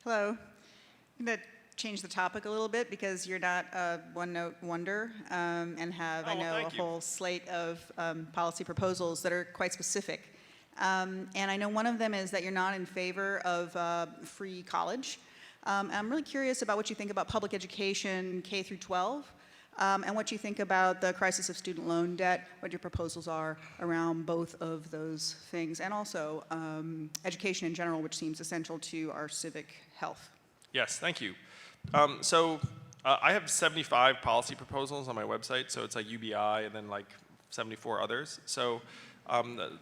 Hello. I'm going to change the topic a little bit because you're not a one-note wonder and have, I know, a whole slate of policy proposals that are quite specific. And I know one of them is that you're not in favor of free college. I'm really curious about what you think about public education K through 12. And what you think about the crisis of student loan debt, what your proposals are around both of those things, and also education in general, which seems essential to our civic health. Yes, thank you. I have 75 policy proposals on my website, so it's like UBI and then like 74 others. So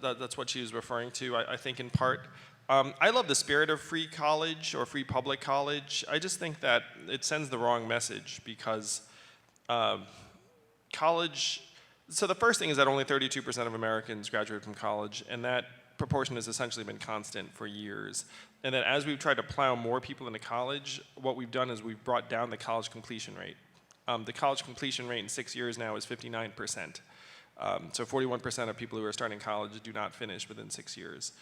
that's what she was referring to, I think in part. I love the spirit of free college or free public college. I just think that it sends the wrong message because college, so the first thing is that only 32% of Americans graduate from college, and that proportion has essentially been constant for years. And then as we've tried to plow more people into college, what we've done is we've brought down the college completion rate. The college completion rate in 6 years now is 59%. So 41% of people who are starting college do not finish within 6 years.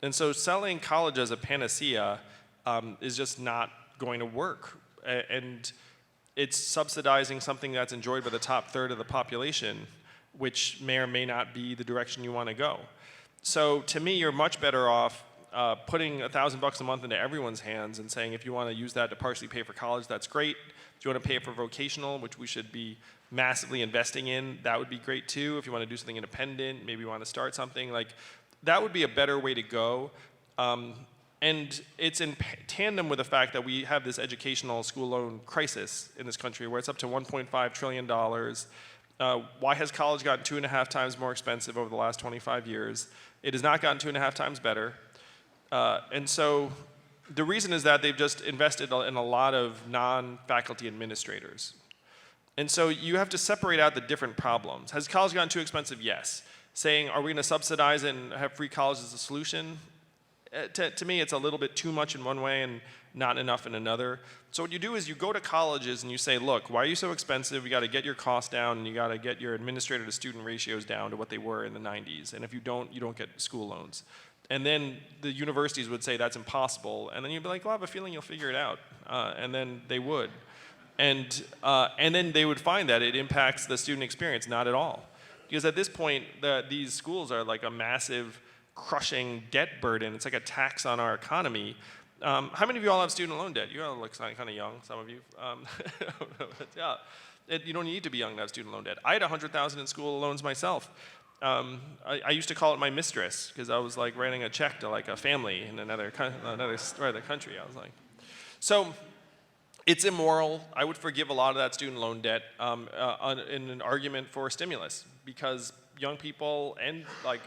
And so selling college as a panacea is just not going to work. And it's subsidizing something that's enjoyed by the top third of the population, which may or may not be the direction you want to go. So to me, you're much better off putting $1,000 a month into everyone's hands and saying, if you want to use that to partially pay for college, that's great. If you want to pay for vocational, which we should be massively investing in, that would be great too. If you want to do something independent, maybe you want to start something, like that would be a better way to go. And it's in tandem with the fact that we have this educational school loan crisis in this country where it's up to $1.5 trillion. Why has college gotten 2.5 times more expensive over the last 25 years? It has not gotten 2.5 times better. And so the reason is that they've just invested in a lot of non-faculty administrators. And so you have to separate out the different problems. Has college gotten too expensive? Yes. Saying, are we going to subsidize and have free college as a solution? To me, it's a little bit too much in one way and not enough in another. So what you do is you go to colleges and you say, look, why are you so expensive? You got to get your costs down and you got to get your administrator to student ratios down to what they were in the 90s. And if you don't get then loans. And then the universities would say that's impossible. And then you'd be like, well, I have a feeling you'll figure it out. And then they would. And then they would find that it impacts the student experience, not at all. Because at this point, these schools are like a massive crushing debt burden. It's like a tax on our economy. How many of you all have student loan debt? You all look kind of young, some of you. Yeah, you don't need to be young to have student loan debt. I had $100,000 in school loans myself. I used to call it my mistress because I was like writing a check to like a family in another part of the country. I was like, so it's immoral. I would forgive a lot of that student loan debt in an argument for stimulus because young people and like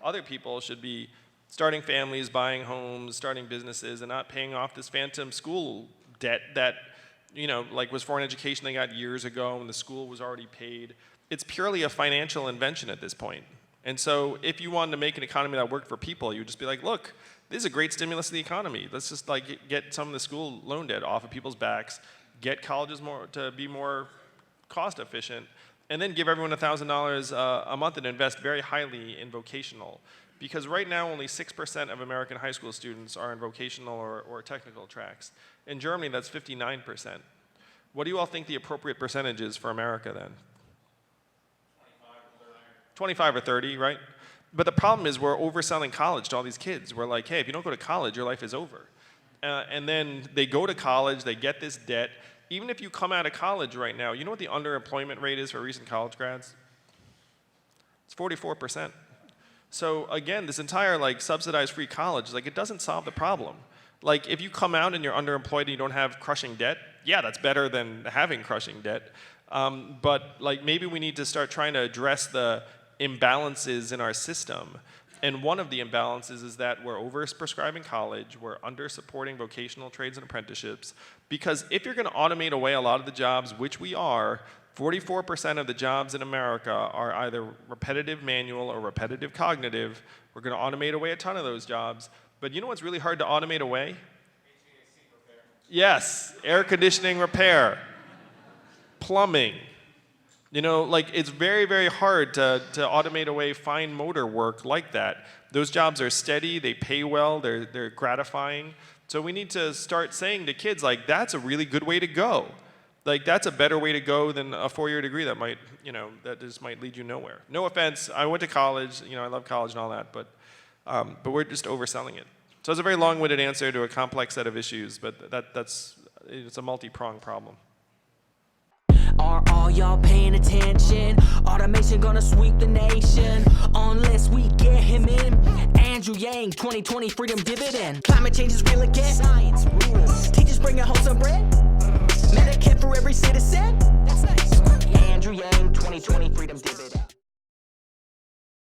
other people should be starting families, buying homes, starting businesses, and not paying off this phantom school debt that, like was for an education they got years ago and the school was already paid. It's purely a financial invention at this point. And so if you wanted to make an economy that worked for people, you would just be like, look, this is a great stimulus to the economy. Let's just like get some of the school loan debt off of people's backs, get colleges to be more cost efficient, and then give everyone $1,000 a month and invest very highly in vocational. Because right now only 6% of American high school students are in vocational or technical tracks. In Germany, that's 59%. What do you all think the appropriate percentage is for America then? 25 or 30, right? But the problem is we're overselling college to all these kids. We're like, hey, if you don't go to college, your life is over. And then they go to college, they get this debt. Even if you come out of college right now, you know what the underemployment rate is for recent college grads? It's 44%. So again, this entire like subsidized free college, like it doesn't solve the problem. Like if you come out and you're underemployed and you don't have crushing debt, yeah, that's better than having crushing debt. But like maybe we need to start trying to address the imbalances in our system. And one of the imbalances is that we're over-prescribing college, we're under-supporting vocational trades and apprenticeships, because if you're going to automate away a lot of the jobs, which we are, 44% of the jobs in America are either repetitive manual or repetitive cognitive. We're going to automate away a ton of those jobs. But you know what's really hard to automate away? HVAC repair. Yes, air conditioning repair, plumbing, You know, like it's very, very hard to automate away fine motor work like that. Those jobs are steady, they pay well, they're gratifying. So we need to start saying to kids, like, that's a really good way to go. Like, that's a better way to go than a 4-year degree that might, you know, that just might lead you nowhere. No offense, I went to college, you know, I love college and all that, but we're just overselling it. So it's a very long-winded answer to a complex set of issues, but it's a multi-pronged problem. Are all y'all paying attention? Automation gonna sweep the nation unless we get him in. Andrew Yang, 2020 freedom dividend. Climate change is real again. Science rules. Teachers bringing home some bread. Medicare for every citizen. That's nice. Andrew Yang, 2020 freedom dividend.